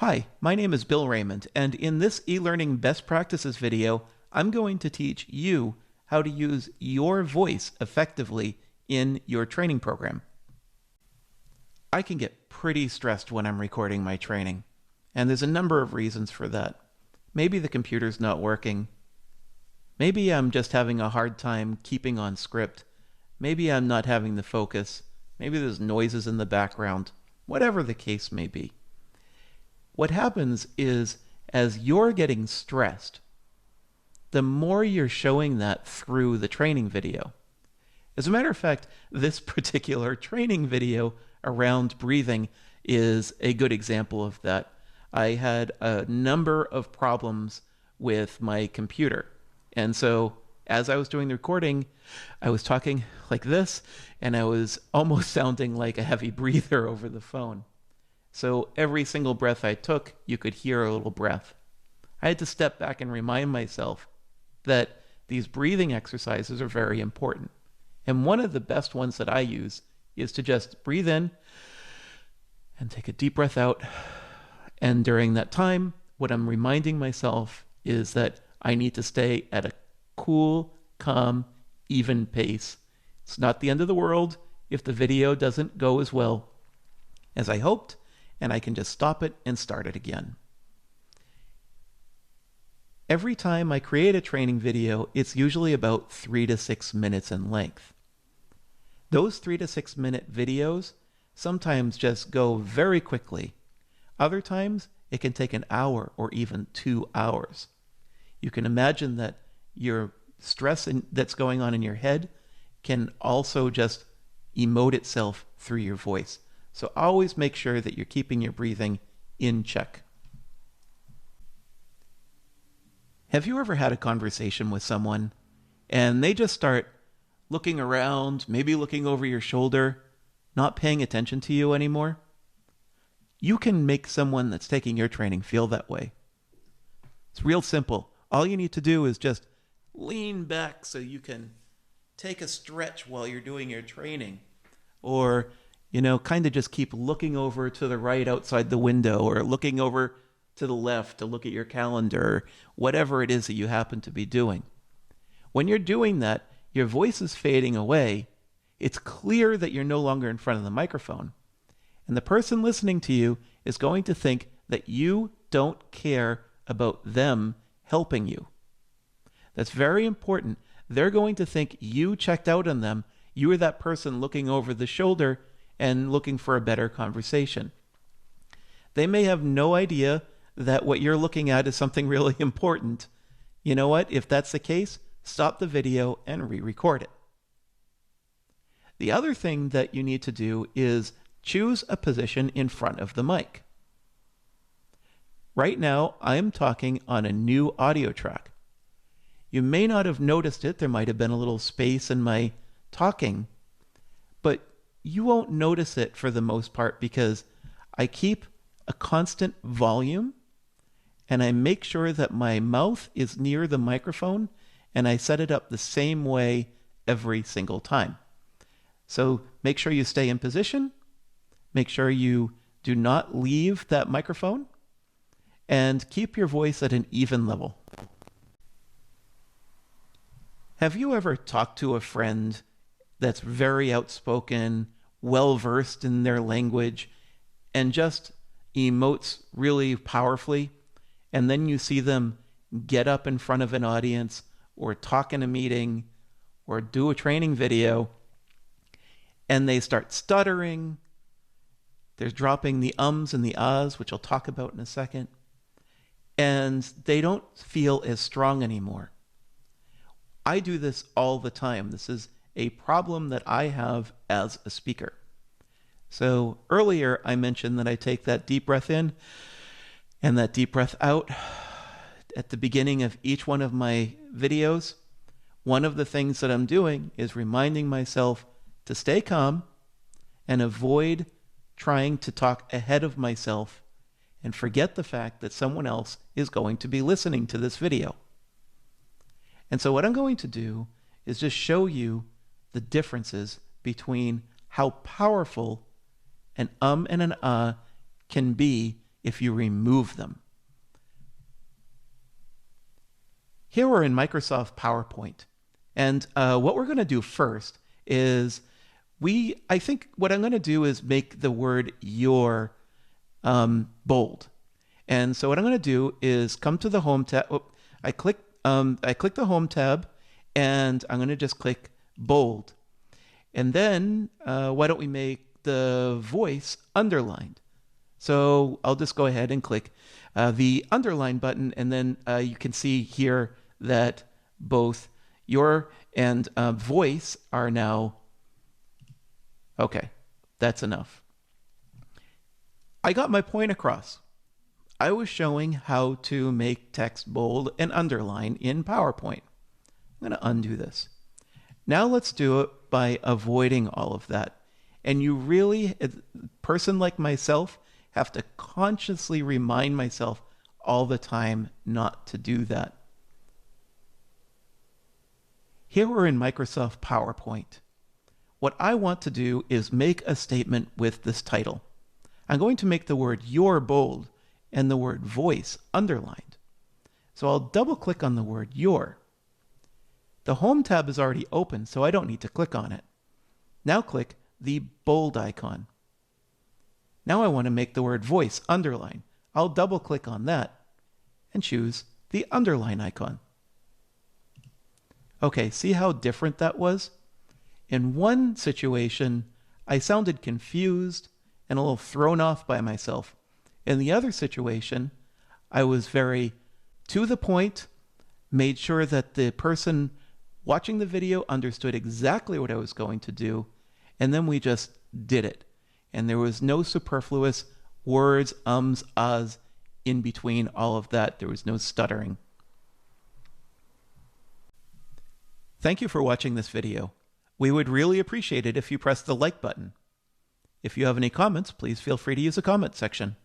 Hi, my name is Bill Raymond, and in this eLearning Best Practices video, I'm going to teach you how to use your voice effectively in your training program. I can get pretty stressed when I'm recording my training, and there's a number of reasons for that. Maybe the computer's not working. Maybe I'm just having a hard time keeping on script. Maybe I'm not having the focus. Maybe there's noises in the background. Whatever the case may be. What happens is, as you're getting stressed, the more you're showing that through the training video. As a matter of fact, this particular training video around breathing is a good example of that. I had a number of problems with my computer. And so as I was doing the recording, I was talking like this, and I was almost sounding like a heavy breather over the phone. So every single breath I took, you could hear a little breath. I had to step back and remind myself that these breathing exercises are very important. And one of the best ones that I use is to just breathe in and take a deep breath out. And during that time, what I'm reminding myself is that I need to stay at a cool, calm, even pace. It's not the end of the world if the video doesn't go as well as I hoped, and I can just stop it and start it again. Every time I create a training video, it's usually about 3 to 6 minutes in length. Those 3 to 6 minute videos sometimes just go very quickly. Other times, it can take an hour or even 2 hours. You can imagine that your stress that's going on in your head can also just emote itself through your voice. So always make sure that you're keeping your breathing in check. Have you ever had a conversation with someone and they just start looking around, maybe looking over your shoulder, not paying attention to you anymore? You can make someone that's taking your training feel that way. It's real simple. All you need to do is just lean back so you can take a stretch while you're doing your training, or kind of just keep looking over to the right outside the window, or looking over to the left to look at your calendar, or whatever it is that you happen to be doing. When you're doing that, your voice is fading away. It's clear that you're no longer in front of the microphone. And the person listening to you is going to think that you don't care about them helping you. That's very important. They're going to think you checked out on them. You were that person looking over the shoulder and looking for a better conversation. They may have no idea that what you're looking at is something really important. You know what? If that's the case, stop the video and re-record it. The other thing that you need to do is choose a position in front of the mic. Right now, I'm talking on a new audio track. You may not have noticed it. There might have been a little space in my talking, but you won't notice it for the most part because I keep a constant volume and I make sure that my mouth is near the microphone, and I set it up the same way every single time. So make sure you stay in position, make sure you do not leave that microphone, and keep your voice at an even level. Have you ever talked to a friend that's very outspoken, well-versed in their language, and just emotes really powerfully, and then you see them get up in front of an audience or talk in a meeting or do a training video, and they start stuttering, they're dropping the ums and the ahs, which I'll talk about in a second, and they don't feel as strong anymore. I do this all the time. This is a problem that I have as a speaker. So earlier I mentioned that I take that deep breath in and that deep breath out at the beginning of each one of my videos. One of the things that I'm doing is reminding myself to stay calm and avoid trying to talk ahead of myself and forget the fact that someone else is going to be listening to this video. And so what I'm going to do is just show you the differences between how powerful an and an ah can be if you remove them. Here we're in Microsoft PowerPoint. And what we're going to do first is I think what I'm going to do is make the word your bold. And so what I'm going to do is come to the Home tab. Oh, I click the Home tab, and I'm going to just click bold. And then why don't we make the voice underlined? So I'll just go ahead and click the underline button, and then you can see here that both your and voice are now okay. That's enough. I got my point across. I was showing how to make text bold and underline in PowerPoint. I'm going to undo this. Now let's do it by avoiding all of that. And you really, a person like myself, have to consciously remind myself all the time not to do that. Here we're in Microsoft PowerPoint. What I want to do is make a statement with this title. I'm going to make the word your bold and the word voice underlined. So I'll double click on the word your. The Home tab is already open, so I don't need to click on it. Now click the bold icon. Now I want to make the word voice underline. I'll double click on that and choose the underline icon. Okay, see how different that was? In one situation, I sounded confused and a little thrown off by myself. In the other situation, I was very to the point, made sure that the person watching the video understood exactly what I was going to do, and then we just did it. And there was no superfluous words, ums, ahs in between all of that. There was no stuttering. Thank you for watching this video. We would really appreciate it if you pressed the like button. If you have any comments, please feel free to use the comment section.